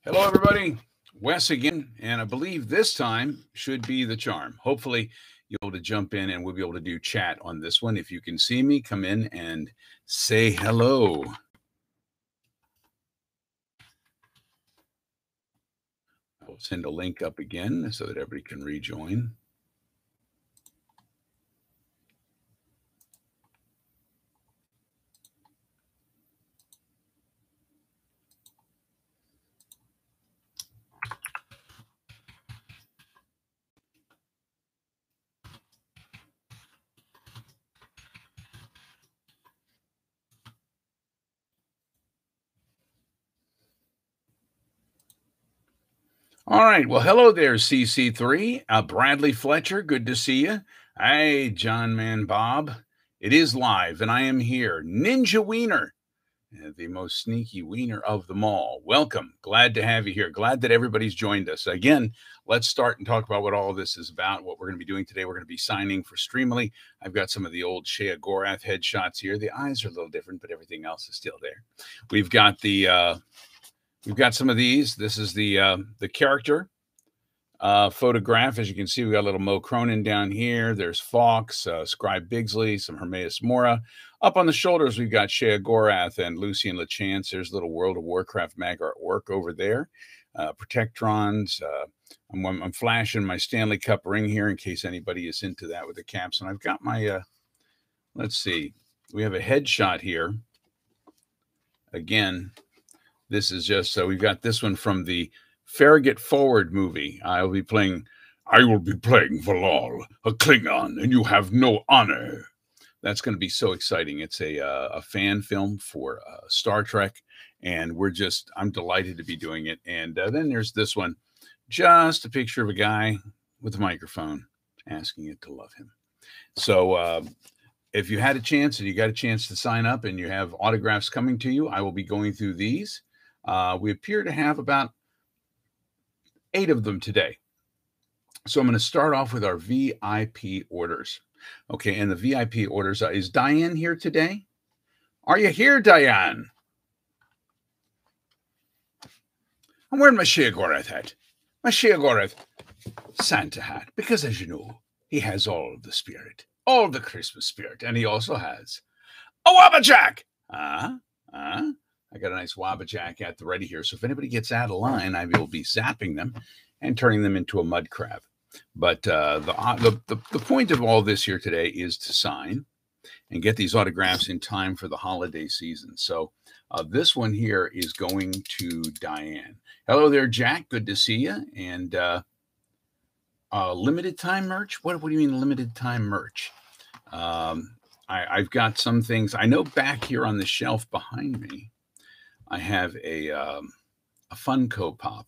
Hello, everybody. Wes again, and I believe this time should be the charm. Hopefully, you'll be able to jump in and we'll be able to do chat on this one. If you can see me, come in and say hello. I'll send a link up again so that everybody can rejoin. All right. Well, hello there, CC3. Bradley Fletcher, good to see you. Hey, John Man Bob. It is live, and I am here. Ninja Wiener, the most sneaky wiener of them all. Welcome. Glad to have you here. Glad that everybody's joined us. Again, let's start and talk about what all of this is about, what we're going to be doing today. We're going to be signing for Streamily. I've got some of the old Shea Gorath headshots here. The eyes are a little different, but everything else is still there. We've got we've got some of these. This is the character photograph. As you can see, we got a little Mo Cronin down here. There's Fox, Scribe Bigsley, some Hermaeus Mora. Up on the shoulders, we've got Shea Gorath and Lucian LeChance. There's a little World of Warcraft mag artwork over there. Protectrons. I'm flashing my Stanley Cup ring here in case anybody is into that with the caps. And I've got my, let's see, we have a headshot here. Again, this is just, so we've got this one from the Farragut Forward movie. I will be playing Valal, a Klingon, and you have no honor. That's going to be so exciting. It's a fan film for Star Trek, and I'm delighted to be doing it. And then there's this one, just a picture of a guy with a microphone asking it to love him. So if you had a chance and you got a chance to sign up and you have autographs coming to you, I will be going through these. We appear to have about 8 of them today. So I'm going to start off with our VIP orders. Okay, and the VIP orders, is Diane here today? Are you here, Diane? I'm wearing my Shea Gorath hat. My Shea Gorath Santa hat, because as you know, he has all the spirit, all the Christmas spirit, and he also has a Wabbajack. I got a nice Wabbajack at the ready here. So if anybody gets out of line, I will be zapping them and turning them into a mud crab. But the point of all this here today is to sign and get these autographs in time for the holiday season. So this one here is going to Diane. Hello there, Jack. Good to see you. And limited time merch? What do you mean limited time merch? I've got some things. I know back here on the shelf behind me, I have a Funko Pop,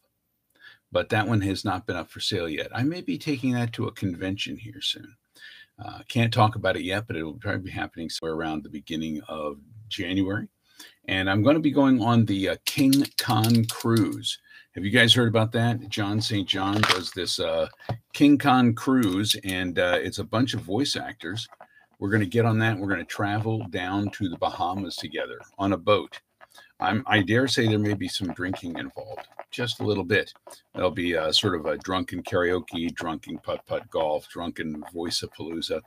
but that one has not been up for sale yet. I may be taking that to a convention here soon. Can't talk about it yet, but it will probably be happening somewhere around the beginning of January. And I'm going to be going on the King Khan cruise. Have you guys heard about that? John St. John does this King Khan cruise, and it's a bunch of voice actors. We're going to get on that. We're going to travel down to the Bahamas together on a boat. I dare say there may be some drinking involved, just a little bit. There'll be sort of a drunken karaoke, drunken putt-putt golf, drunken voice-a-palooza.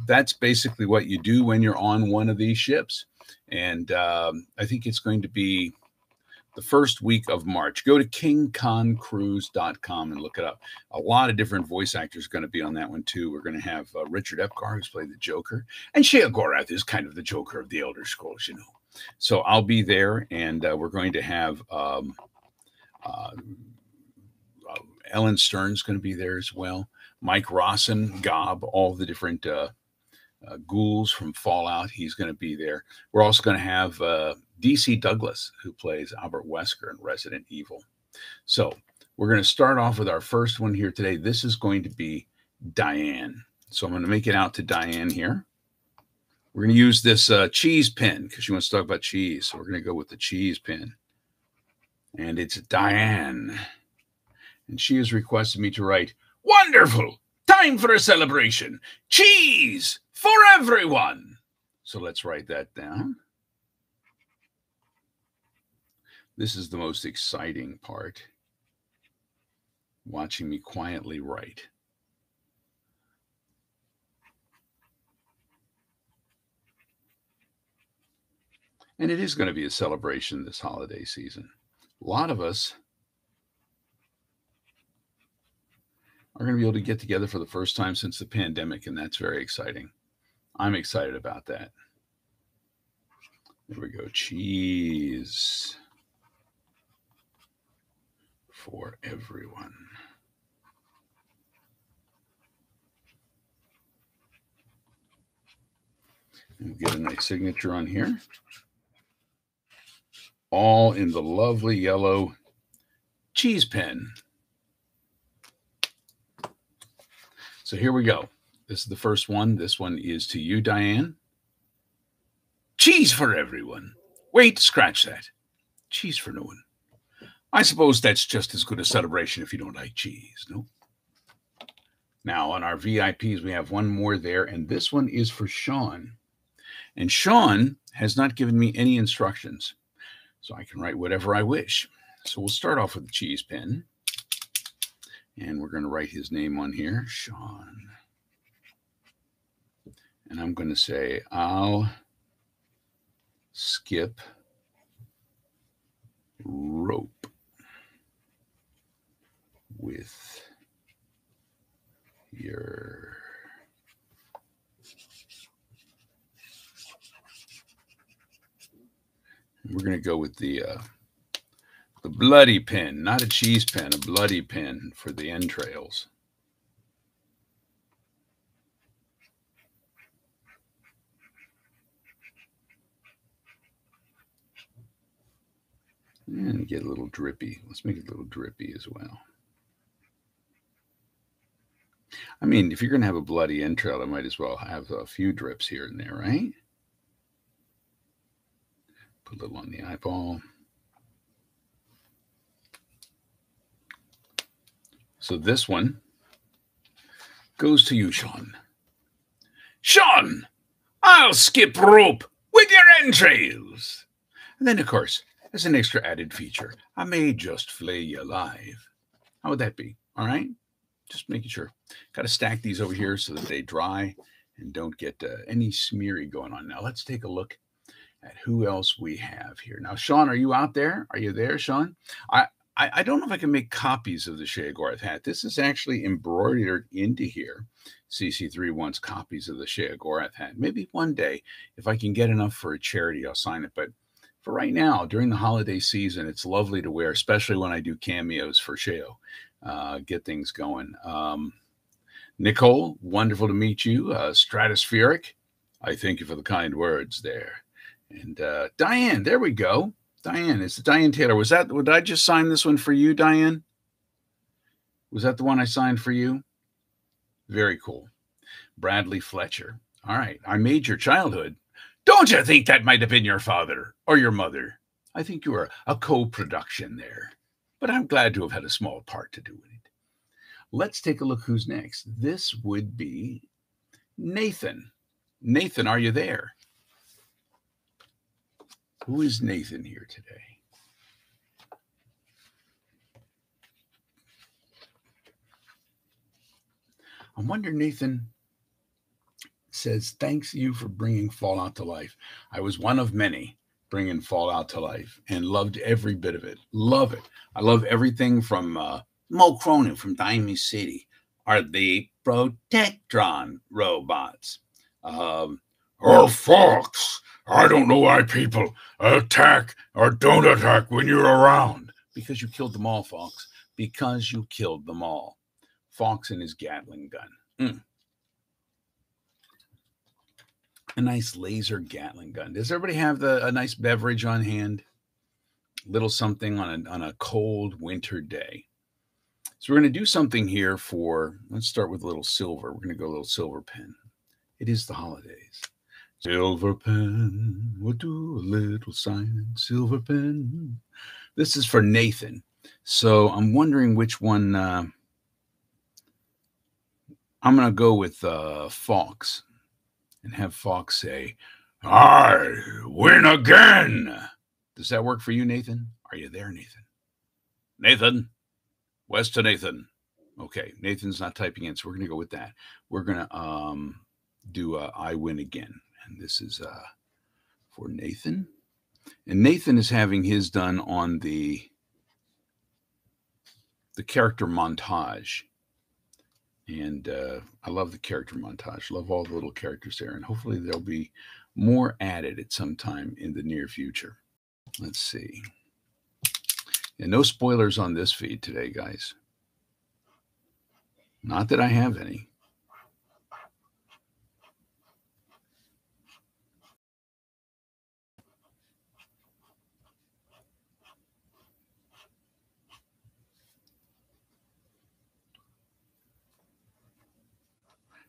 That's basically what you do when you're on one of these ships. And I think it's going to be the first week of March. Go to kingkhancruise.com and look it up. A lot of different voice actors are going to be on that one, too. We're going to have Richard Epcar, who's played the Joker. And Shea Gorath is kind of the Joker of the Elder Scrolls, you know. So I'll be there, and we're going to have Ellen Stern's going to be there as well. Mike Rawson, Gob, all the different ghouls from Fallout. He's going to be there. We're also going to have D.C. Douglas, who plays Albert Wesker in Resident Evil. So we're going to start off with our first one here today. This is going to be Diane. So I'm going to make it out to Diane here. We're going to use this cheese pin because she wants to talk about cheese. So we're going to go with the cheese pin. And it's Diane. And she has requested me to write, "Wonderful! Time for a celebration! Cheese for everyone!" So let's write that down. This is the most exciting part. Watching me quietly write. And it is going to be a celebration this holiday season. A lot of us are going to be able to get together for the first time since the pandemic, and that's very exciting. I'm excited about that. There we go. Cheese for everyone. And we'll get a nice signature on here. All in the lovely yellow cheese pen. So here we go. This is the first one. This one is to you, Diane. Cheese for everyone. Wait, scratch that. Cheese for no one. I suppose that's just as good a celebration if you don't like cheese, no? Now, on our VIPs, we have one more there, and this one is for Sean. And Sean has not given me any instructions, so I can write whatever I wish. So we'll start off with the cheese pen, and we're going to write his name on here, Sean. And I'm going to say, I'll skip rope with your we're going to go with the bloody pen, not a cheese pen, a bloody pen for the entrails. And get a little drippy. Let's make it a little drippy as well. I mean, if you're going to have a bloody entrail, I might as well have a few drips here and there, right? Put a little on the eyeball. So this one goes to you, Sean. Sean, I'll skip rope with your entrails. And then, of course, as an extra added feature, I may just flay you alive. How would that be? All right? Just making sure. Got to stack these over here so that they dry and don't get any smeary going on. Now, let's take a look at who else we have here. Now, Sean, are you out there? Are you there, Sean? I don't know if I can make copies of the Sheogorath hat. This is actually embroidered into here. CC3 wants copies of the Sheogorath hat. Maybe one day, if I can get enough for a charity, I'll sign it. But for right now, during the holiday season, it's lovely to wear, especially when I do cameos for Sheo. Get things going. Nicole, wonderful to meet you. Stratospheric, I thank you for the kind words there. And Diane, there we go. Diane, it's Diane Taylor. Would I just sign this one for you, Diane? Was that the one I signed for you? Very cool. Bradley Fletcher. All right. I made your childhood. Don't you think that might have been your father or your mother? I think you were a co-production there, but I'm glad to have had a small part to do with it. Let's take a look who's next. This would be Nathan. Nathan, are you there? Who is Nathan here today? I wonder, Nathan says, thanks you for bringing Fallout to life. I was one of many bringing Fallout to life and loved every bit of it. Love it. I love everything from Mo Cronin from Daimyo City, are the Protectron robots. Oh, Fox, I don't know why people attack or don't attack when you're around. Because you killed them all, Fox. Because you killed them all. Fox and his Gatling gun. A nice laser Gatling gun. Does everybody have a nice beverage on hand? Little something on a cold winter day. So we're going to do something here let's start with a little silver. We're going to go a little silver pen. It is the holidays. Silver pen, we'll do a little sign. Silver pen. This is for Nathan. So I'm wondering which one. I'm going to go with Fox and have Fox say, I win again. Does that work for you, Nathan? Are you there, Nathan? Nathan? West to Nathan. Okay, Nathan's not typing in, so we're going to go with that. We're going to do I Win Again. And this is for Nathan. And Nathan is having his done on the character montage. And I love the character montage. Love all the little characters there. And hopefully there'll be more added at some time in the near future. Let's see. And no spoilers on this feed today, guys. Not that I have any.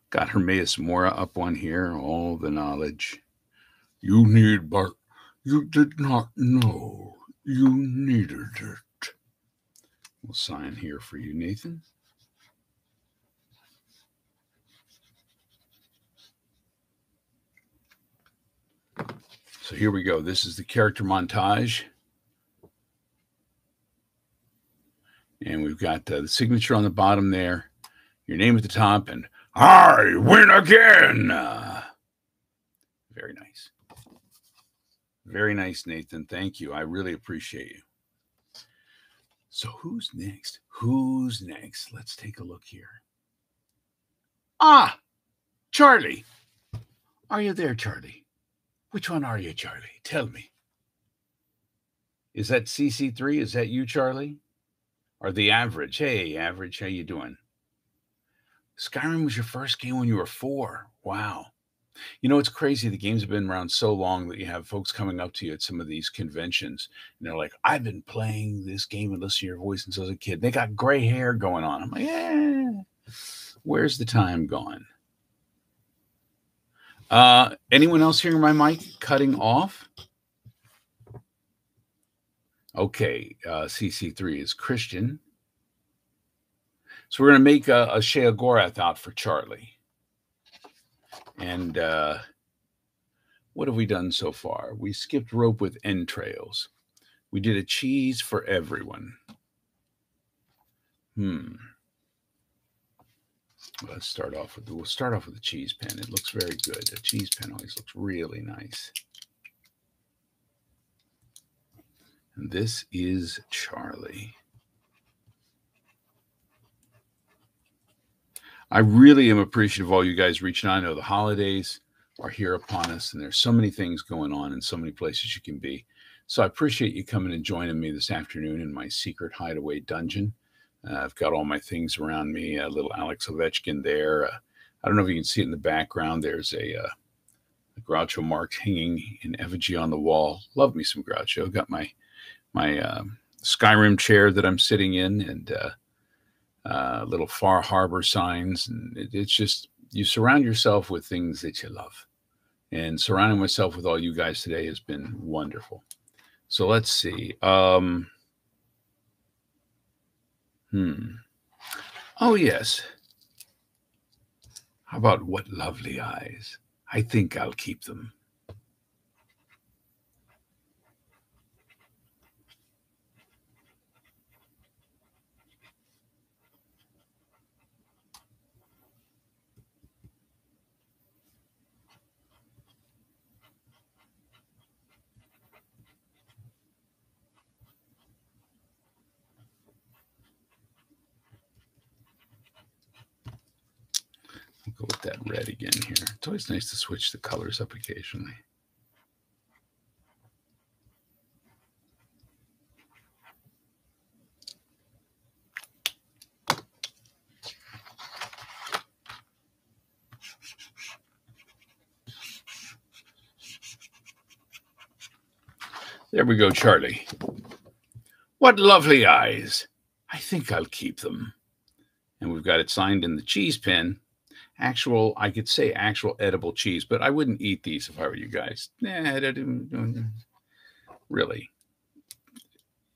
Got Hermaeus Mora up on here. All the knowledge. You need, but you did not know you needed it. We'll sign here for you, Nathan. So here we go. This is the character montage. And we've got the signature on the bottom there, your name at the top, and I win again. Very nice. Very nice, Nathan. Thank you. I really appreciate you. So who's next? Who's next? Let's take a look here. Ah, Charlie. Are you there, Charlie? Which one are you, Charlie? Tell me. Is that CC3? Is that you, Charlie? Or the Average? Hey, Average, how you doing? Skyrim was your first game when you were 4. Wow. You know, it's crazy. The games have been around so long that you have folks coming up to you at some of these conventions, and they're like, I've been playing this game and listening to your voice since I was a kid. They got gray hair going on. I'm like, yeah, where's the time gone? Anyone else hearing my mic cutting off? Okay, CC3 is Christian. So we're going to make a Sheogorath out for Charlie. And what have we done so far? We skipped rope with entrails. We did a cheese for everyone. Let's start off with the cheese pen. It looks very good. The cheese pen always looks really nice. And this is Charlie. I really am appreciative of all you guys reaching out. I know the holidays are here upon us, and there's so many things going on and so many places you can be. So I appreciate you coming and joining me this afternoon in my secret hideaway dungeon. I've got all my things around me, a little Alex Ovechkin there. I don't know if you can see it in the background. There's a Groucho Marx hanging in effigy on the wall. Love me some Groucho. Got my Skyrim chair that I'm sitting in, and little Far Harbor signs. And it's just, you surround yourself with things that you love. And surrounding myself with all you guys today has been wonderful. So let's see. Oh, yes. How about what lovely eyes? I think I'll keep them. I'll go with that red again here. It's always nice to switch the colors up occasionally. There we go, Charlie. What lovely eyes. I think I'll keep them. And we've got it signed in the cheese pen. Actual, I could say actual edible cheese, but I wouldn't eat these if I were you guys. Really.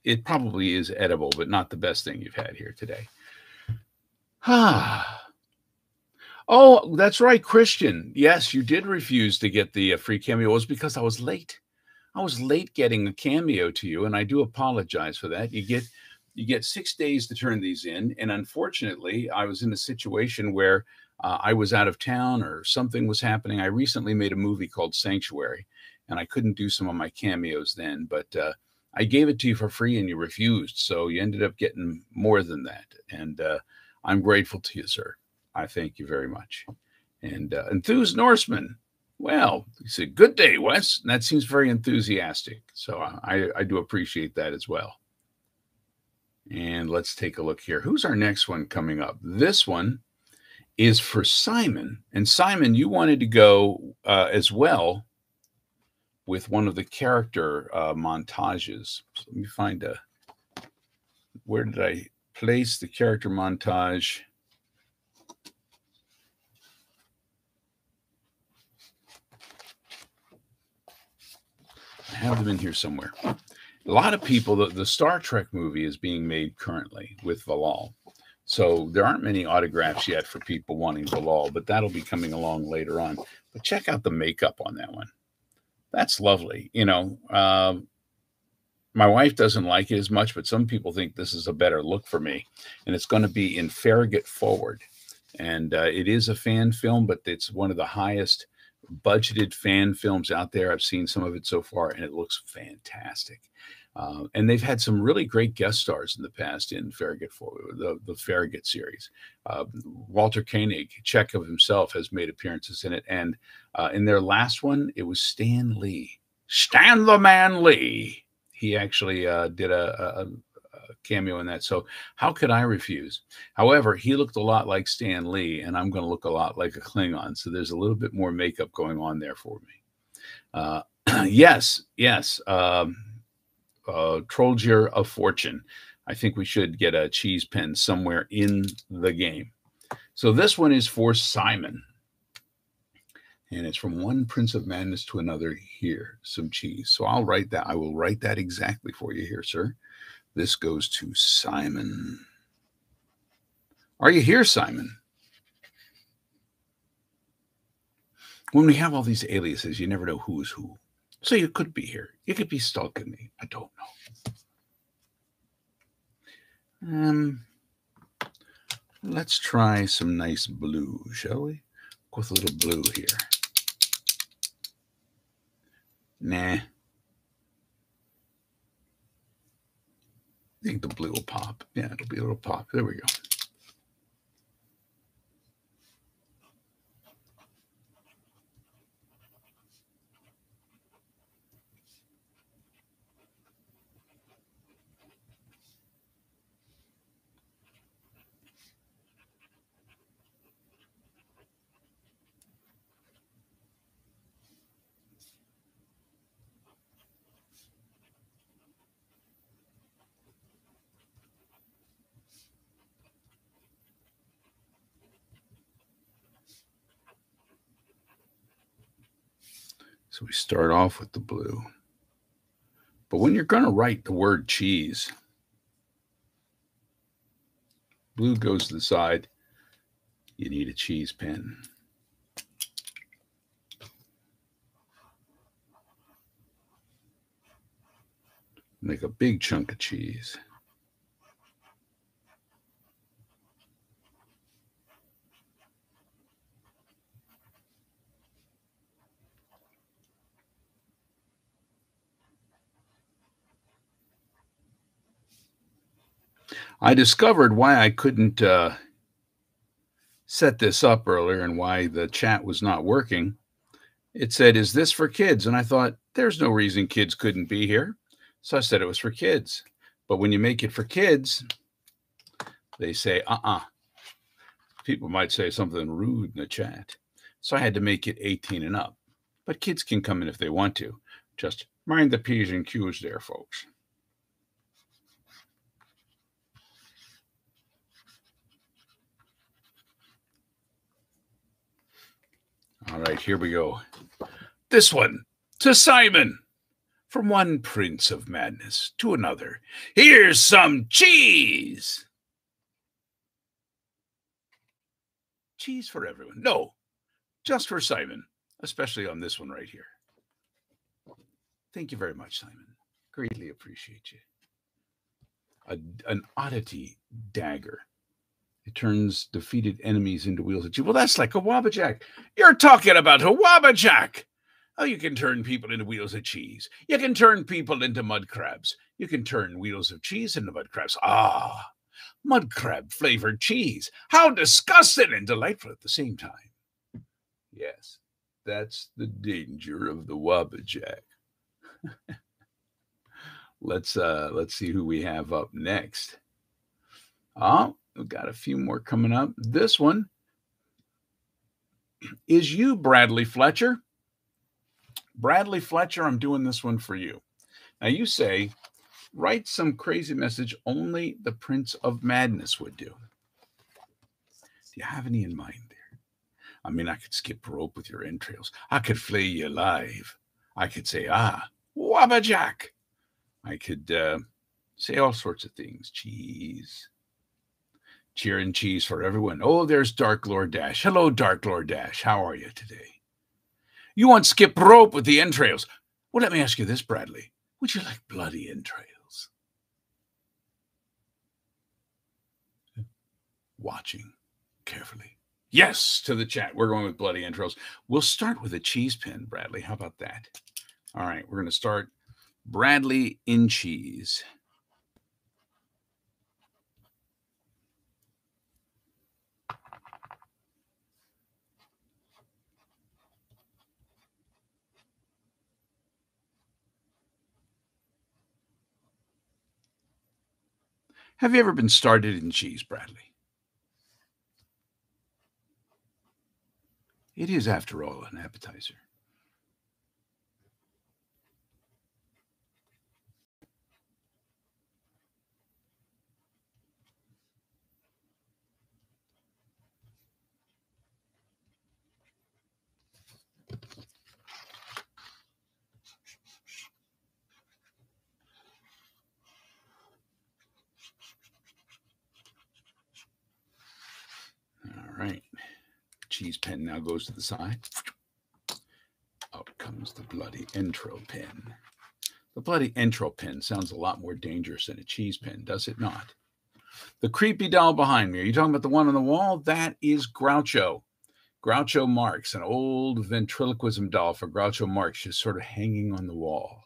It probably is edible, but not the best thing you've had here today. Oh, that's right, Christian. Yes, you did refuse to get the free cameo. It was because I was late. I was late getting a cameo to you, and I do apologize for that. You get 6 days to turn these in, and unfortunately, I was in a situation where I was out of town or something was happening. I recently made a movie called Sanctuary, and I couldn't do some of my cameos then, but I gave it to you for free, and you refused, so you ended up getting more than that, and I'm grateful to you, sir. I thank you very much. And Enthused Norseman. Well, he said, "Good day, Wes." And that seems very enthusiastic. So I do appreciate that as well. And let's take a look here. Who's our next one coming up? This one is for Simon. And Simon, you wanted to go as well with one of the character montages. So let me find where did I place the character montage? I have them in here somewhere. A lot of people, the Star Trek movie is being made currently with Valal. So there aren't many autographs yet for people wanting Valal, but that'll be coming along later on. But check out the makeup on that one. That's lovely. My wife doesn't like it as much, but some people think this is a better look for me. And it's going to be in Farragut Forward. And it is a fan film, but it's one of the highest budgeted fan films out there. I've seen some of it so far, and it looks fantastic. And they've had some really great guest stars in the past in Farragut Forward, the Farragut series. Walter Koenig, Chekhov himself, has made appearances in it. And in their last one, it was Stan Lee. Stan the Man Lee. He actually did a cameo in that. So how could I refuse? However, he looked a lot like Stan Lee, and I'm going to look a lot like a Klingon. So there's a little bit more makeup going on there for me. Yes. Trollgear of Fortune. I think we should get a cheese pen somewhere in the game. So this one is for Simon. And it's from one Prince of Madness to another. Here, some cheese. So I'll write that. I will write that exactly for you here, sir. This goes to Simon. Are you here, Simon? When we have all these aliases, you never know who is who. So you could be here. You could be stalking me. I don't know. Let's try some nice blue, shall we? Go with a little blue here. Nah. I think the blue will pop. Yeah, it'll be a little pop. There we go. So we start off with the blue. But when you're going to write the word cheese, blue goes to the side. You need a cheese pen. Make a big chunk of cheese. I discovered why I couldn't set this up earlier and why the chat was not working. It said, "Is this for kids?" And I thought, there's no reason kids couldn't be here. So I said it was for kids. But when you make it for kids, they say, People might say something rude in the chat. So I had to make it 18 and up. But kids can come in if they want to. Just mind the P's and Q's there, folks. All right, here we go. This one to Simon. From one Prince of Madness to another. Here's some cheese. Cheese for everyone. No, just for Simon, especially on this one right here. Thank you very much, Simon. Greatly appreciate you. An oddity dagger. It turns defeated enemies into wheels of cheese. Well, that's like a Wabbajack. You're talking about a Wabbajack. Oh, you can turn people into wheels of cheese. You can turn people into mud crabs. You can turn wheels of cheese into mud crabs. Ah, mud crab flavored cheese. How disgusting and delightful at the same time. Yes, that's the danger of the Wabbajack. Let's see who we have up next. Oh, we've got a few more coming up. This one is you, Bradley Fletcher. Bradley Fletcher, I'm doing this one for you. Now you say, write some crazy message only the Prince of Madness would do. Do you have any in mind there? I mean, I could skip rope with your entrails. I could flay you alive. I could say, Wabbajack. I could say all sorts of things. Cheese. Cheer and cheese for everyone. Oh, there's Dark Lord Dash. Hello, Dark Lord Dash. How are you today? You want skip rope with the entrails. Well, let me ask you this, Bradley. Would you like bloody entrails? Watching carefully. Yes, to the chat. We're going with bloody entrails. We'll start with a cheese pin, Bradley. How about that? All right, we're going to start Bradley in cheese. Have you ever been started in cheese, Bradley? It is, after all, an appetizer. All right. Cheese pen now goes to the side. Out comes the bloody entrail pin. The bloody entrail pin sounds a lot more dangerous than a cheese pin, does it not? The creepy doll behind me. Are you talking about the one on the wall? That is Groucho. Groucho Marx, an old ventriloquism doll for Groucho Marx, just sort of hanging on the wall.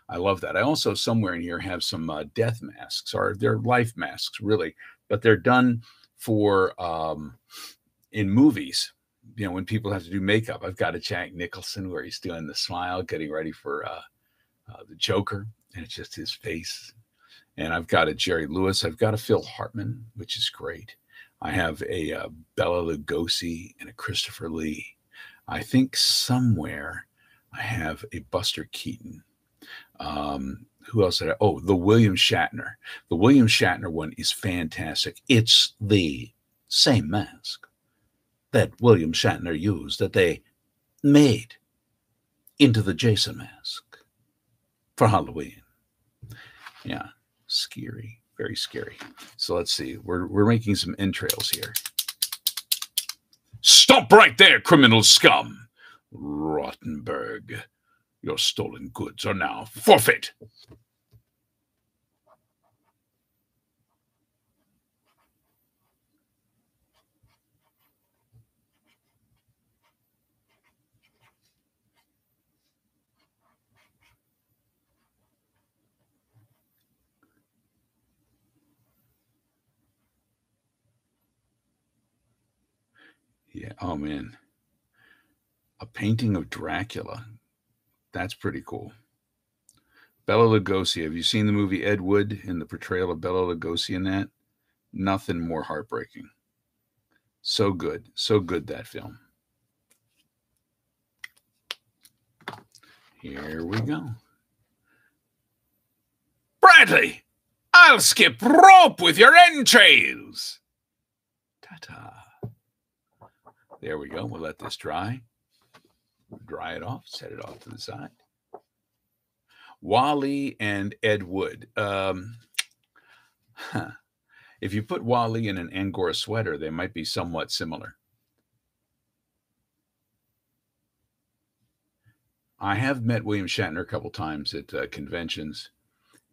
I love that. I also, somewhere in here, have some death masks, or they're life masks, really, but they're done for in movies. You know, when people have to do makeup. I've got a Jack Nicholson where he's doing the smile, getting ready for the Joker, and it's just his face. And I've got a Jerry Lewis. I've got a Phil Hartman, which is great. I have a Bela Lugosi and a Christopher Lee. I think somewhere I have a Buster Keaton. Who else did I? Oh, the William Shatner. The William Shatner one is fantastic. It's the same mask that William Shatner used, that they made into the Jason mask for Halloween. Yeah, scary, very scary. So let's see. We're making some entrails here. Stop right there, criminal scum! Rottenberg, your stolen goods are now forfeit. Yeah, oh man. A painting of Dracula. That's pretty cool. Bela Lugosi. Have you seen the movie Ed Wood and the portrayal of Bela Lugosi in that? Nothing more heartbreaking. So good. So good, that film. Here we go. Bradley, I'll skip rope with your entrails. Ta-ta. There we go. We'll let this dry. Dry it off. Set it off to the side. Wally and Ed Wood. If you put Wally in an Angora sweater, they might be somewhat similar. I have met William Shatner a couple times at conventions,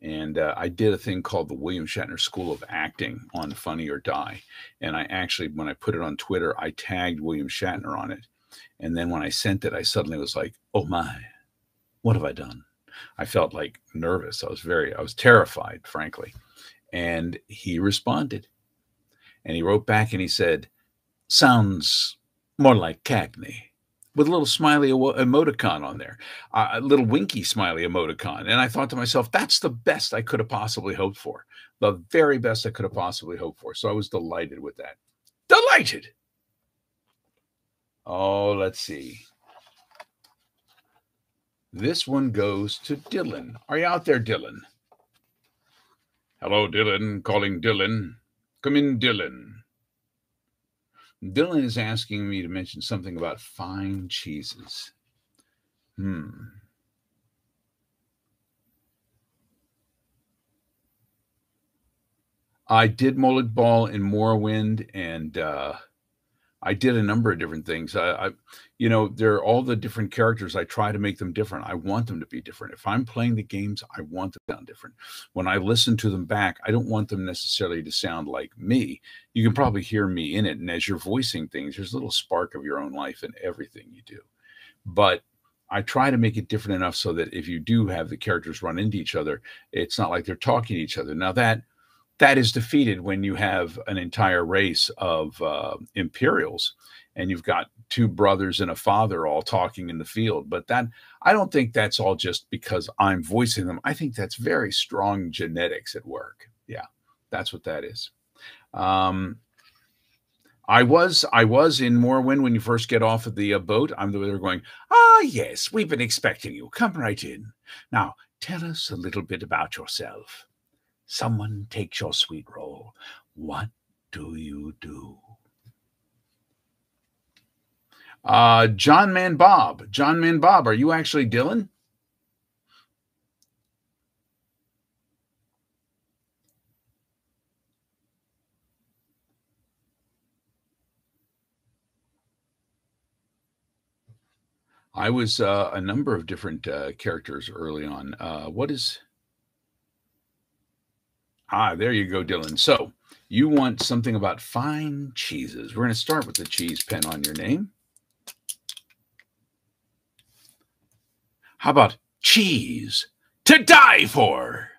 and I did a thing called the William Shatner School of Acting on Funny or Die. And I actually, when I put it on Twitter, I tagged William Shatner on it. And then when I sent it, I suddenly was like, oh my, what have I done? I felt like nervous. I was terrified, frankly. And he responded and he wrote back and he said, sounds more like Cagney, with a little smiley emoticon on there, a little winky smiley emoticon. And I thought to myself, that's the best I could have possibly hoped for. The very best I could have possibly hoped for. So I was delighted with that. Delighted. Oh, let's see. This one goes to Dylan. Are you out there, Dylan? Hello, Dylan. Calling Dylan. Come in, Dylan. Dylan is asking me to mention something about fine cheeses. I did Mullet Ball in Morrowind, and I did a number of different things. They're all the different characters. I try to make them different. I want them to be different. If I'm playing the games, I want them to sound different. When I listen to them back, I don't want them necessarily to sound like me. You can probably hear me in it. And as you're voicing things, there's a little spark of your own life in everything you do. But I try to make it different enough so that if you do have the characters run into each other, it's not like they're talking to each other. Now that is defeated when you have an entire race of Imperials and you've got two brothers and a father all talking in the field. But I don't think that's all just because I'm voicing them. I think that's very strong genetics at work. Yeah, that's what that is. I was in Morrowind when you first get off of the boat. I'm the there going, yes, we've been expecting you. Come right in. Now, tell us a little bit about yourself. Someone takes your sweet roll. What do you do? John Man Bob. John Man Bob, are you actually Dylan? I was a number of different characters early on. There you go, Dylan. So you want something about fine cheeses. We're going to start with the cheese pen on your name. How about cheese to die for?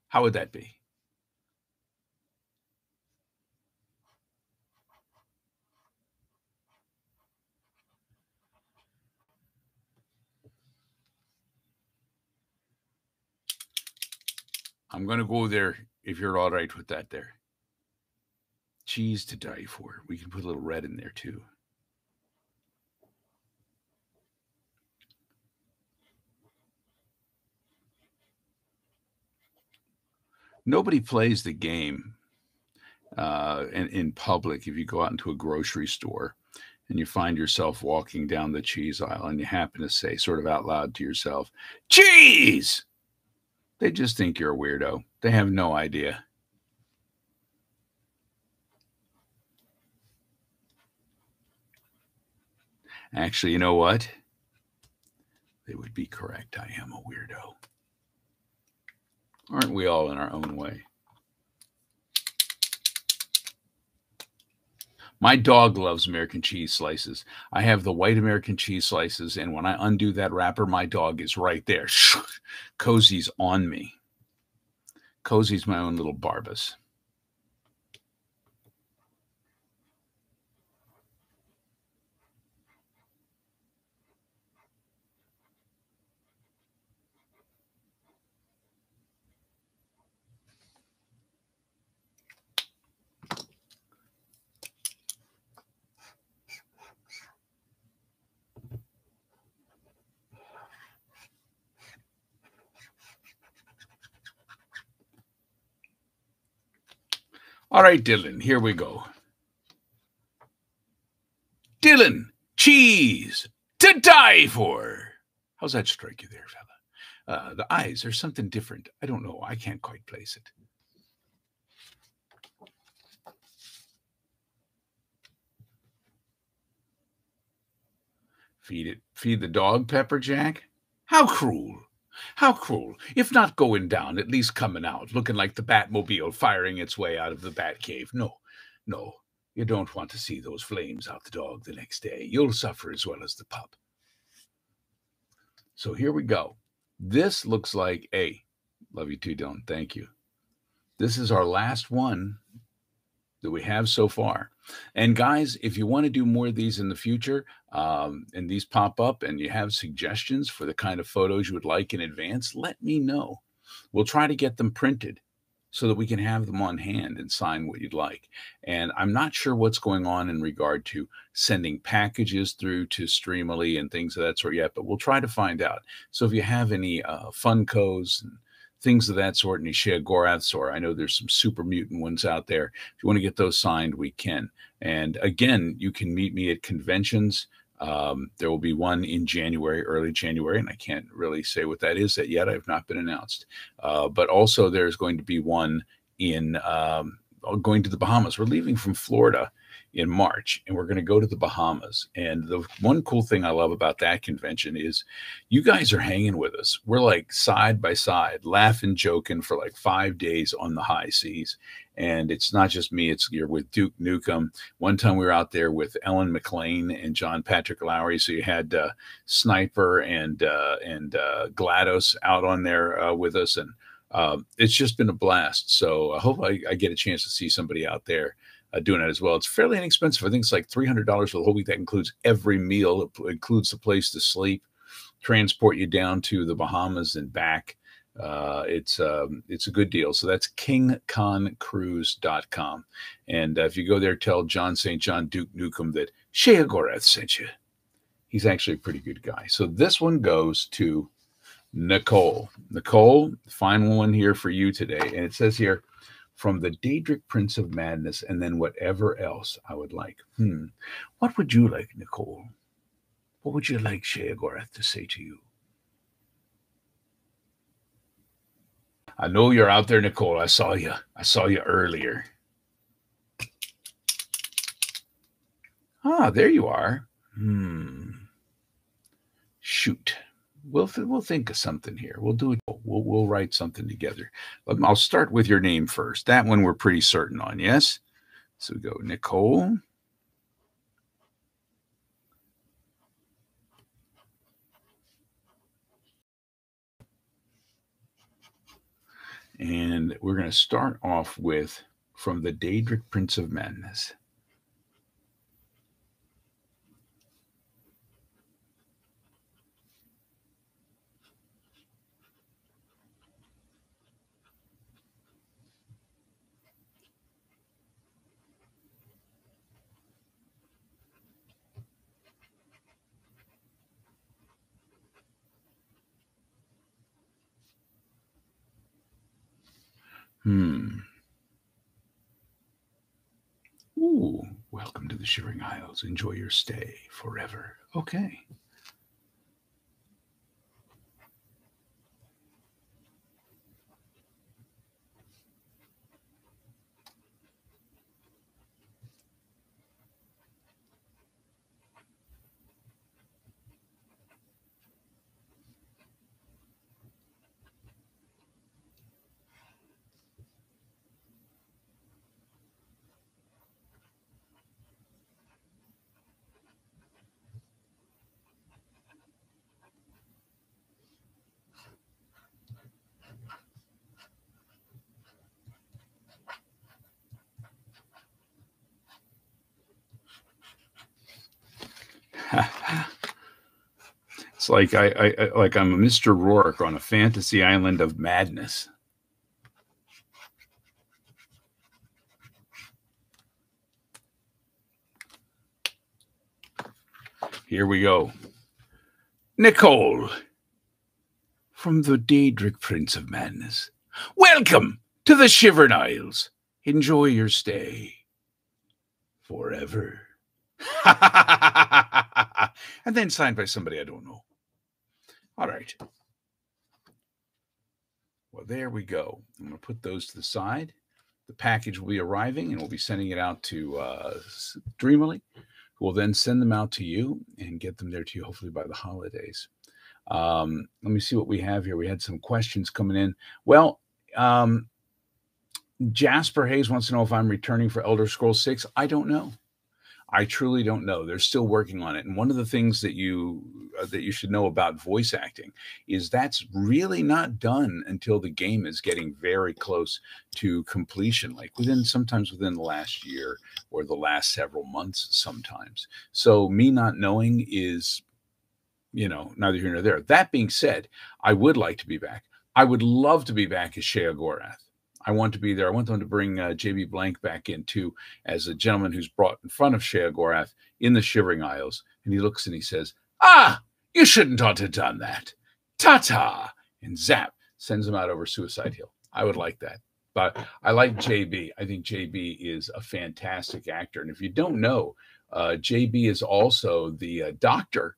How would that be? I'm going to go there if you're all right with that there. Cheese to die for. We can put a little red in there too. Nobody plays the game in public if you go out into a grocery store and you find yourself walking down the cheese aisle and you happen to say sort of out loud to yourself, cheese! They just think you're a weirdo. They have no idea. Actually, you know what? They would be correct. I am a weirdo. Aren't we all in our own way? My dog loves American cheese slices. I have the white American cheese slices, and when I undo that wrapper, my dog is right there. Cozy's on me. Cozy's my own little Barbas. All right, Dylan, here we go. Dylan, cheese to die for. How's that strike you there, fella? The eyes are something different. I don't know. I can't quite place it. Feed the dog, Pepper Jack. How cruel! How cruel! If not going down, at least coming out, looking like the Batmobile firing its way out of the Batcave. No, no, you don't want to see those flames out the dog the next day. You'll suffer as well as the pup. So here we go. This looks like a, love you too, Dylan. Thank you. This is our last one that we have so far. And guys, if you want to do more of these in the future, and these pop up and you have suggestions for the kind of photos you would like in advance, let me know. We'll try to get them printed so that we can have them on hand and sign what you'd like. And I'm not sure what's going on in regard to sending packages through to Streamily and things of that sort yet, but we'll try to find out. So if you have any Funkos and things of that sort, any Sheogoraths, or I know there's some super mutant ones out there. If you want to get those signed, we can. And again, you can meet me at conventions. There will be one in January, early January, and I can't really say what that is yet. I've not been announced. But also there's going to be one in going to the Bahamas. We're leaving from Florida in March, and we're going to go to the Bahamas. And the one cool thing I love about that convention is you guys are hanging with us. We're like side by side, laughing, joking for like 5 days on the high seas. And it's not just me, you're with Duke Nukem. One time we were out there with Ellen McLean and John Patrick Lowry. So you had Sniper and GLaDOS out on there with us. And it's just been a blast. So I hope I get a chance to see somebody out there doing it as well. It's fairly inexpensive. I think it's like $300 for the whole week. That includes every meal. It includes the place to sleep, transport you down to the Bahamas and back. It's a good deal. So that's KingConCruise.com. And if you go there, tell John St. John Duke Nukem that Sheogorath sent you. He's actually a pretty good guy. So this one goes to Nicole. Nicole, final one here for you today. And it says here, from the Daedric Prince of Madness, and then whatever else I would like. What would you like, Nicole? What would you like Sheogorath to say to you? I know you're out there, Nicole. I saw you. I saw you earlier. Ah, there you are. Shoot. We'll think of something here. We'll do it. We'll write something together. But I'll start with your name first. That one we're pretty certain on, yes? So we go Nicole. And we're going to start off with from the Daedric Prince of Madness. Ooh, welcome to the Shivering Isles. Enjoy your stay forever. Okay. It's like I'm a Mr. Rourke on a fantasy island of madness. Here we go. Nicole, from the Daedric Prince of Madness. Welcome to the Shivering Isles. Enjoy your stay forever. And then signed by somebody I don't know. All right. Well, there we go. I'm going to put those to the side. The package will be arriving, and we'll be sending it out to Dreamily. We'll then send them out to you and get them there to you hopefully by the holidays. Let me see what we have here. We had some questions coming in. Well, Jasper Hayes wants to know if I'm returning for Elder Scrolls 6. I don't know. I truly don't know. They're still working on it. And one of the things that you should know about voice acting is that's really not done until the game is getting very close to completion, like sometimes within the last year or the last several months sometimes. So me not knowing is, neither here nor there. That being said, I would like to be back. I would love to be back as Sheogorath. I want to be there. I want them to bring JB Blank back in too, as a gentleman who's brought in front of Sheogorath in the Shivering Isles. And he looks and he says, "Ah, you shouldn't ought to have done that. Ta-ta." And zap, sends him out over Suicide Hill. I would like that. But I like JB. I think JB is a fantastic actor. And if you don't know, JB is also the doctor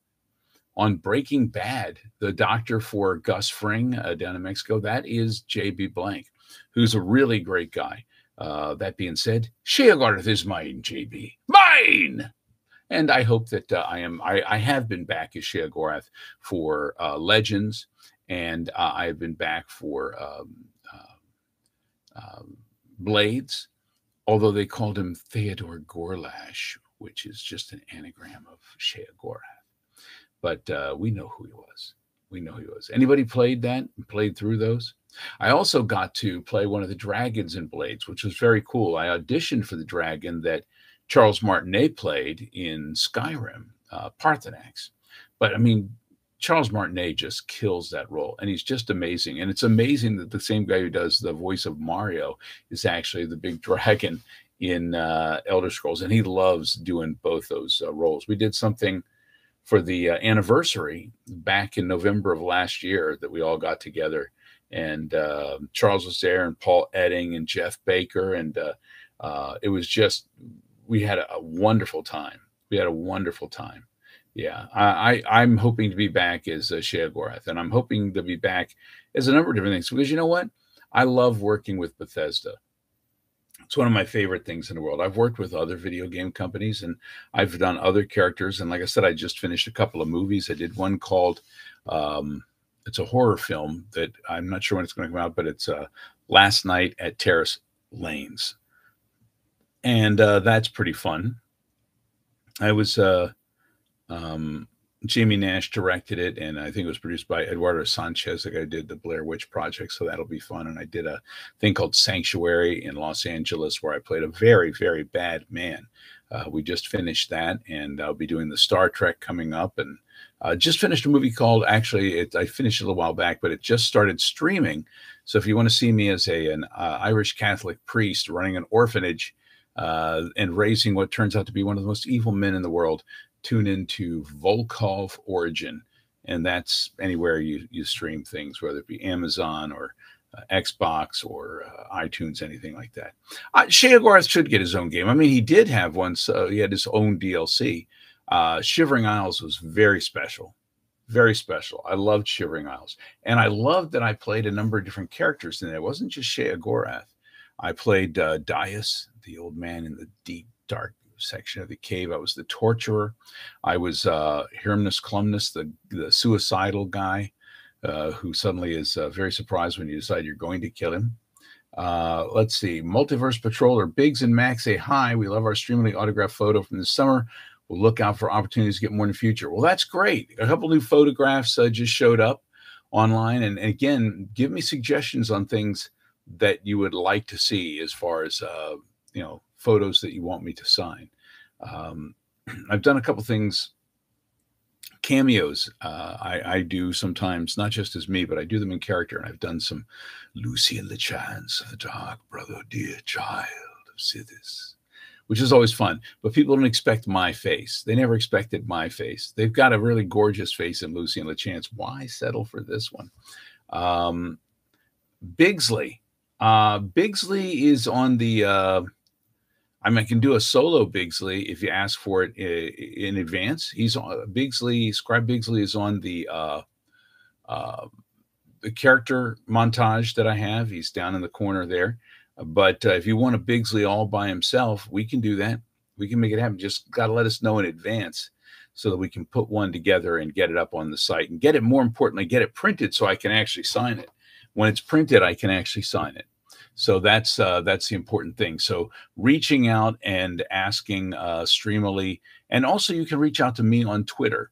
on Breaking Bad, the doctor for Gus Fring down in Mexico. That is JB Blank, who's a really great guy. That being said, Sheogorath is mine, JB. Mine! And I hope that I have been back as Sheogorath for Legends, and I have been back for Blades, although they called him Theodore Gorlash, which is just an anagram of Sheogorath. But we know who he was. We know who he was. Anybody played through those? I also got to play one of the dragons in Blades, which was very cool. I auditioned for the dragon that Charles Martinet played in Skyrim, Parthenax. But I mean, Charles Martinet just kills that role, and he's just amazing. And it's amazing that the same guy who does the voice of Mario is actually the big dragon in Elder Scrolls, and he loves doing both those roles. We did something for the anniversary back in November of last year that we all got together, and Charles was there, and Paul Edding and Jeff Baker, and it was just, we had a wonderful time. We had a wonderful time. Yeah, I'm hoping to be back as Sheogorath, and I'm hoping to be back as a number of different things, because you know what? I love working with Bethesda. It's one of my favorite things in the world. I've worked with other video game companies, and I've done other characters. And like I said, I just finished a couple of movies. I did one called, it's a horror film that I'm not sure when it's going to come out, but it's Last Night at Terrace Lanes. And that's pretty fun. I was, Jamie Nash directed it, and I think it was produced by Eduardo Sanchez, the guy who did the Blair Witch Project, so that'll be fun. And I did a thing called Sanctuary in Los Angeles, where I played a very, very bad man. We just finished that, and I'll be doing the Star Trek coming up, and just finished a movie called, actually, I finished it a little while back, but it just started streaming. So if you want to see me as an Irish Catholic priest running an orphanage and raising what turns out to be one of the most evil men in the world, tune into Volkov Origin, and that's anywhere you stream things, whether it be Amazon or Xbox or iTunes, anything like that. Sheogorath should get his own game. I mean, he did have one, so he had his own DLC. Shivering Isles was very special. Very special. I loved Shivering Isles. And I loved that I played a number of different characters in it. It wasn't just Sheogorath. I played Daius, the old man in the deep, dark section of the cave. I was the torturer. I was Hieronymus Clumnus, the suicidal guy who suddenly is very surprised when you decide you're going to kill him. Let's see. Multiverse Patroller Biggs and Max say hi. We love our Streamily autograph photo from this summer. We'll look out for opportunities to get more in the future. Well, that's great. A couple new photographs just showed up online. And again, give me suggestions on things that you would like to see as far as, photos that you want me to sign. I've done a couple things, cameos. I do sometimes, not just as me, but I do them in character. And I've done some Lucian LeChance of the Dark Brother, dear child of Sithis, which is always fun. But people don't expect my face. They never expected my face. They've got a really gorgeous face in Lucian LeChance. Why settle for this one? Bigsley. Bigsley is on the... I can do a solo Bigsley if you ask for it in advance. He's on Bigsley. Scribe Bigsley is on the character montage that I have. He's down in the corner there. But if you want a Bigsley all by himself, we can do that. We can make it happen. Just got to let us know in advance so that we can put one together and get it up on the site and get it, more importantly, get it printed so I can actually sign it. When it's printed, I can actually sign it. So that's the important thing. So reaching out and asking Streamily, and also you can reach out to me on Twitter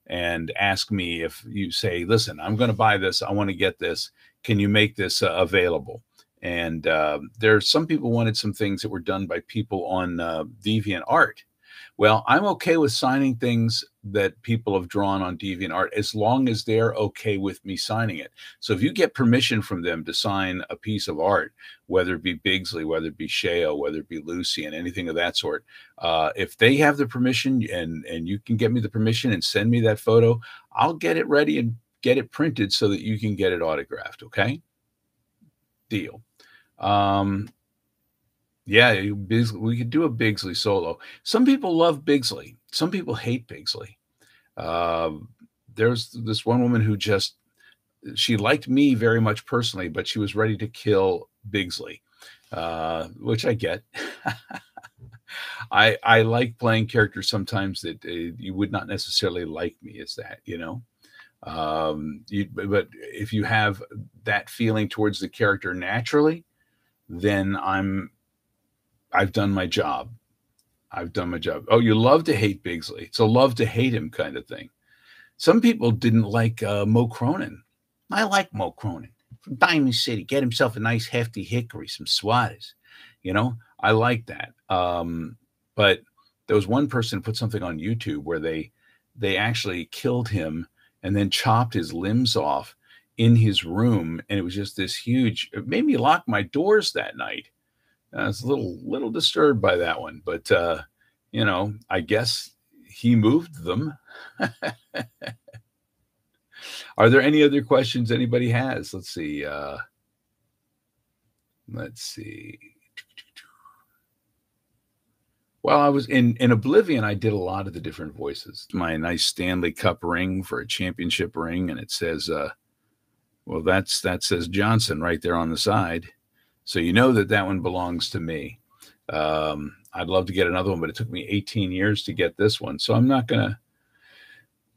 and ask me if you say, listen, I'm going to buy this. I want to get this. Can you make this available? And there's some people wanted some things that were done by people on DeviantArt. Well, I'm okay with signing things that people have drawn on DeviantArt as long as they're okay with me signing it. So if you get permission from them to sign a piece of art, whether it be Bigsley, whether it be Sheo, whether it be Lucy, and anything of that sort, if they have the permission and you can get me the permission and send me that photo, I'll get it ready and get it printed so that you can get it autographed. Okay? Deal. Yeah, we could do a Bigsley solo. Some people love Bigsley. Some people hate Bigsley. There's this one woman who she liked me very much personally, but she was ready to kill Bigsley, which I get. I like playing characters sometimes that you would not necessarily like me as that, you know. But if you have that feeling towards the character naturally, then I've done my job. I've done my job. Oh, you love to hate Bigsley. It's a love to hate him kind of thing. Some people didn't like Mo Cronin. I like Mo Cronin from Diamond City. Get himself a nice hefty hickory, some Suarez. You know, I like that. But there was one person who put something on YouTube where they actually killed him and then chopped his limbs off in his room. And it was just this huge, it made me lock my doors that night. I was a little disturbed by that one, but you know, I guess he moved them. Are there any other questions anybody has? Let's see. Well, I was in Oblivion. I did a lot of the different voices. My nice Stanley Cup ring for a championship ring, and it says, well, that says Johnson right there on the side. So you know that one belongs to me. I'd love to get another one, but it took me 18 years to get this one. So I'm not going to,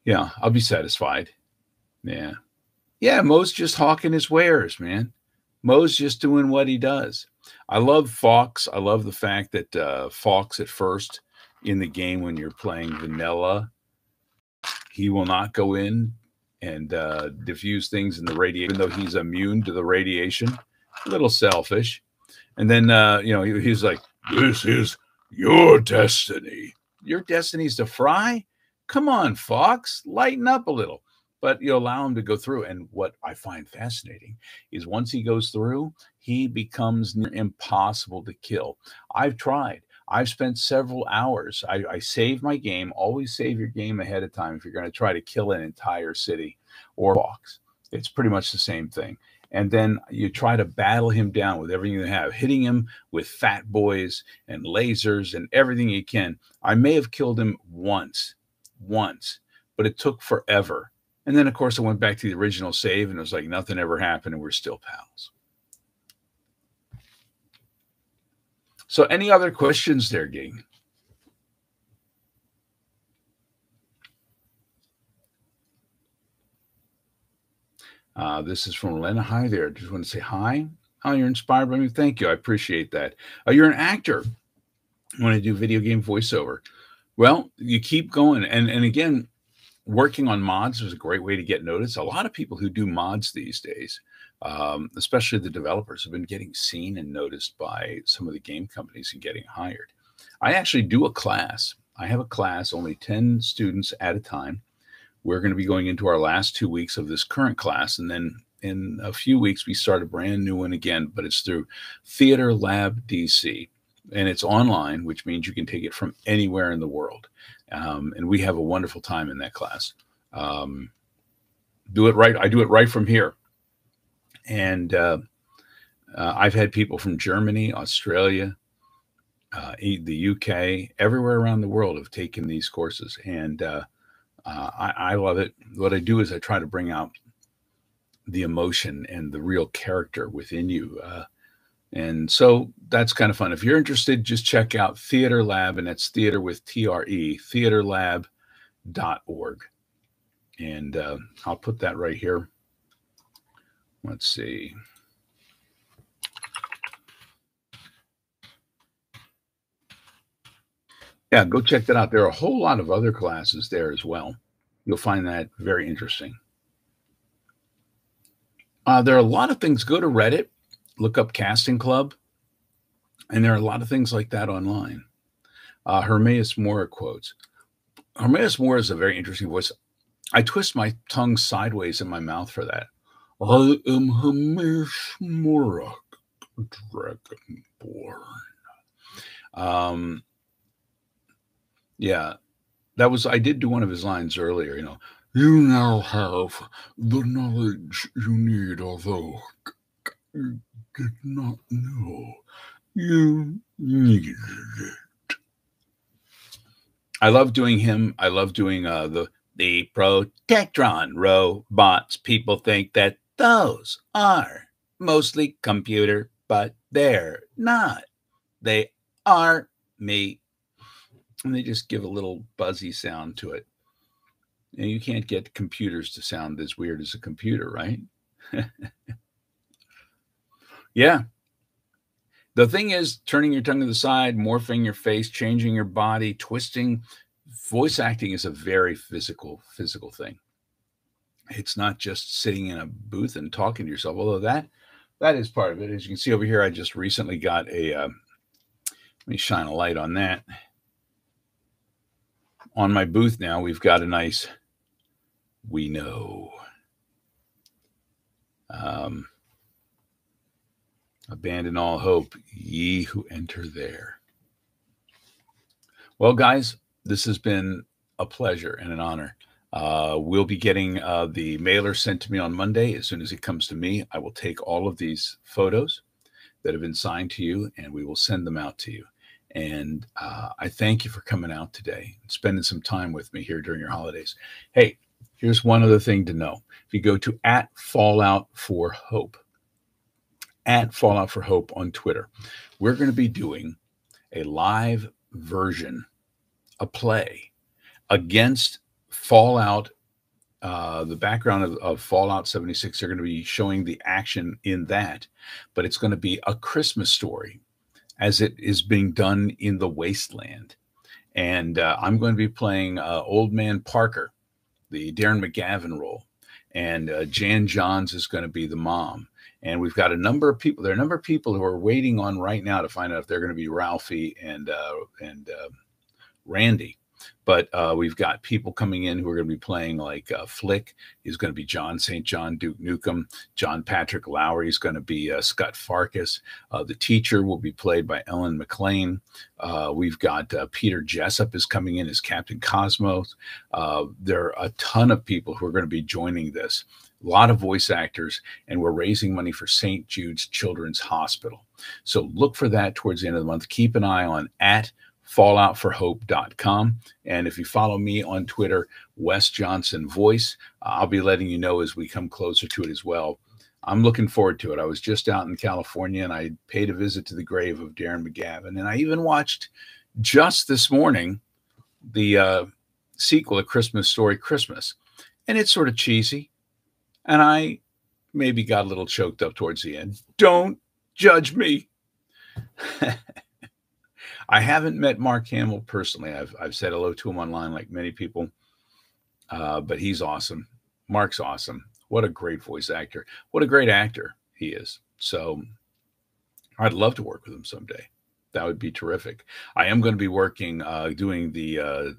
yeah, I'll be satisfied. Yeah. Yeah, Mo's just hawking his wares, man. Mo's just doing what he does. I love Fox. I love the fact that Fox at first in the game when you're playing vanilla, he will not go in and diffuse things in the radiation, even though he's immune to the radiation. A little selfish. And then, you know, he's like, this is your destiny. Your destiny is to fry? Come on, Fox, lighten up a little. But you allow him to go through. And what I find fascinating is once he goes through, he becomes impossible to kill. I've tried. I've spent several hours. I save my game. Always save your game ahead of time if you're going to try to kill an entire city or Fox. It's pretty much the same thing. And then you try to battle him down with everything you have, hitting him with fat boys and lasers and everything you can. I may have killed him once, but it took forever. And then, of course, I went back to the original save, and it was like nothing ever happened, and we're still pals. So any other questions there, gang? This is from Lena. Hi there. Just want to say hi. Oh, you're inspired by me. Thank you. I appreciate that. You're an actor. You want to do video game voiceover. Well, you keep going. And again, working on mods is a great way to get noticed. A lot of people who do mods these days, especially the developers, have been getting seen and noticed by some of the game companies and getting hired. I actually do a class. I have a class, only 10 students at a time. We're going to be going into our last 2 weeks of this current class. And then in a few weeks, we start a brand new one again, but it's through Theater Lab DC. And it's online, which means you can take it from anywhere in the world. And we have a wonderful time in that class. Do it right. I do it right from here. And I've had people from Germany, Australia, the UK, everywhere around the world have taken these courses. And I love it. What I do is I try to bring out the emotion and the real character within you. And so that's kind of fun. If you're interested, just check out Theater Lab, and that's theater with TRE, theaterlab.com. And I'll put that right here. Let's see. Yeah, go check that out. There are a whole lot of other classes there as well. You'll find that very interesting. There are a lot of things. Go to Reddit, look up Casting Club, and there are a lot of things like that online. Hermaeus Mora quotes. Hermaeus Mora is a very interesting voice. I twist my tongue sideways in my mouth for that. I am Hermaeus Mora, Dragonborn. Yeah, I did do one of his lines earlier, you now have the knowledge you need, although you did not know you needed it. I love doing him. I love doing the Protectron robots. People think that those are mostly computer, but they're not. They are me. And they just give a little buzzy sound to it. And you can't get computers to sound as weird as a computer, right? Yeah. The thing is, turning your tongue to the side, morphing your face, changing your body, twisting. Voice acting is a very physical thing. It's not just sitting in a booth and talking to yourself, although that is part of it. As you can see over here, I just recently got let me shine a light on that. On my booth now, we've got a nice "We Know." Abandon all hope, ye who enter there. Well, guys, this has been a pleasure and an honor. We'll be getting the mailer sent to me on Monday. As soon as it comes to me, I will take all of these photos that have been signed to you, and we will send them out to you. And I thank you for coming out today and spending some time with me here during your holidays. Hey, here's one other thing to know. If you go to @FalloutForHope, @FalloutForHope on Twitter, we're going to be doing a live version, a play against Fallout. The background of Fallout 76, they're going to be showing the action in that, but it's going to be a Christmas story as it is being done in the wasteland. And I'm going to be playing Old Man Parker, the Darren McGavin role. And Jan Johns is going to be the mom. And we've got a number of people. There are a number of people who are waiting on right now to find out if they're going to be Ralphie and Randy. But we've got people coming in who are going to be playing like Flick. He's going to be John St. John, Duke Nukem. John Patrick Lowry is going to be Scott Farkas. The teacher will be played by Ellen McLean. We've got Peter Jessup is coming in as Captain Cosmos. There are a ton of people who are going to be joining this. A lot of voice actors, and we're raising money for St. Jude's Children's Hospital. So look for that towards the end of the month. Keep an eye on @falloutforhope.com. And if you follow me on Twitter, Wes Johnson Voice, I'll be letting you know as we come closer to it as well. I'm looking forward to it. I was just out in California and I paid a visit to the grave of Darren McGavin. And I even watched just this morning the sequel, A Christmas Story Christmas. And it's sort of cheesy. And I maybe got a little choked up towards the end. Don't judge me. I haven't met Mark Hamill personally. I've said hello to him online like many people, but he's awesome. Mark's awesome. What a great voice actor. What a great actor he is. So I'd love to work with him someday. That would be terrific. I am going to be working, doing the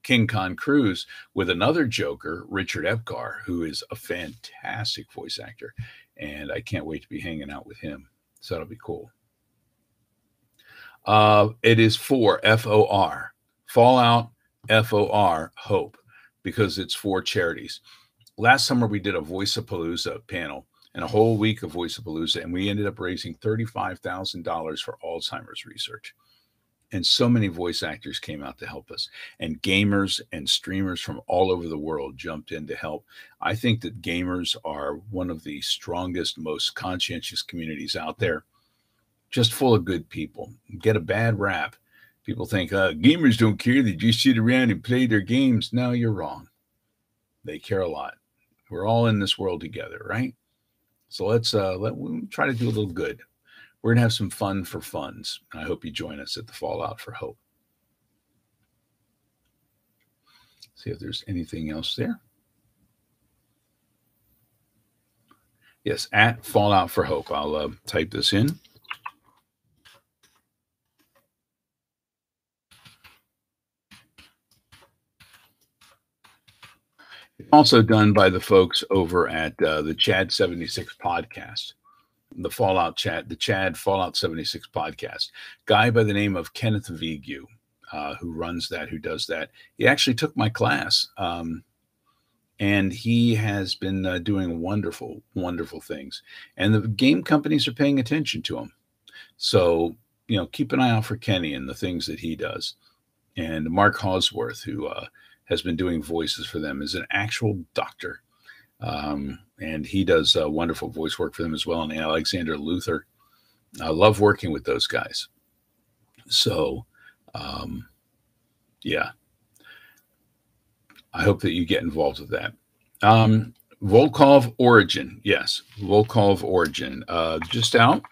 King Khan cruise with another Joker, Richard Epcar, who is a fantastic voice actor. And I can't wait to be hanging out with him. So that'll be cool. It is for FOR, Fallout FOR Hope, because it's for charities. Last summer, we did a Voice-a-Palooza panel and a whole week of Voice-a-Palooza, and we ended up raising $35,000 for Alzheimer's research. And so many voice actors came out to help us, and gamers and streamers from all over the world jumped in to help. I think that gamers are one of the strongest, most conscientious communities out there, just full of good people. Get a bad rap People think gamers don't care. They just sit around and play their games. No, you're wrong. They care a lot. We're all in this world together, right? So let's try to do a little good. We're gonna have some fun for funds. I hope you join us at the Fallout for Hope. See if there's anything else there. Yes, at Fallout for Hope. I'll type this in. Also done by the folks over at the Chad 76 podcast, the Fallout Chat, the Chad Fallout 76 podcast. Guy by the name of Kenneth Vigu, who runs that, who does that. He actually took my class, and he has been doing wonderful, wonderful things. And the game companies are paying attention to him. So, keep an eye out for Kenny and the things that he does. And Mark Hosworth, who has been doing voices for them, is an actual doctor. And he does wonderful voice work for them as well. And Alexander Luther. I love working with those guys. So, yeah. I hope that you get involved with that. Volkov Origin. Yes, Volkov Origin. Just out.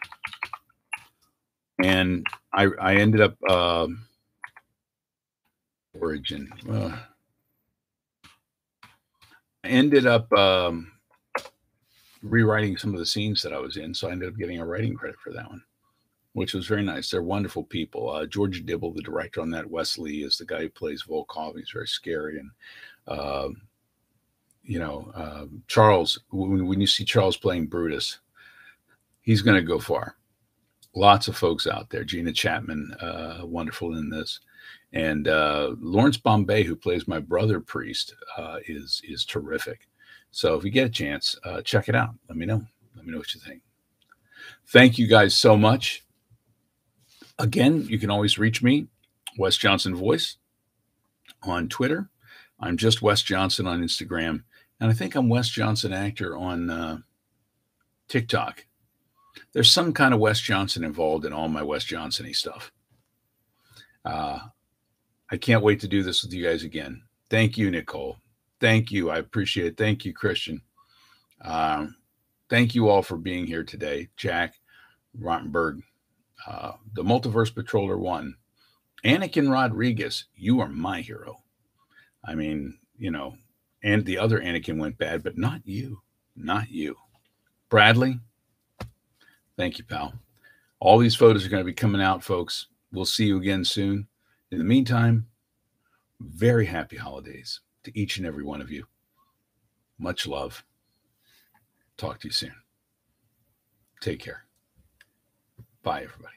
And I ended up... Origin. I ended up rewriting some of the scenes that I was in, so I ended up getting a writing credit for that one, which was very nice. They're wonderful people. George Dibble, the director on that, Wesley is the guy who plays Volkov. He's very scary. And, Charles, when you see Charles playing Brutus, he's going to go far. Lots of folks out there. Gina Chapman, wonderful in this. And Lawrence Bombay, who plays my brother Priest, is terrific. So if you get a chance, check it out. Let me know. Let me know what you think. Thank you guys so much. Again, you can always reach me, Wes Johnson Voice, on Twitter. I'm just Wes Johnson on Instagram. And I think I'm Wes Johnson Actor on TikTok. There's some kind of Wes Johnson involved in all my Wes Johnson-y stuff. I can't wait to do this with you guys again. Thank you, Nicole. Thank you. I appreciate it. Thank you, Christian. Thank you all for being here today. Jack Rottenberg, the Multiverse Patroller 1, Anakin Rodriguez, you are my hero. I mean, and the other Anakin went bad, but not you. Not you. Bradley, thank you, pal. All these photos are going to be coming out, folks. We'll see you again soon. In the meantime, very happy holidays to each and every one of you. Much love. Talk to you soon. Take care. Bye, everybody.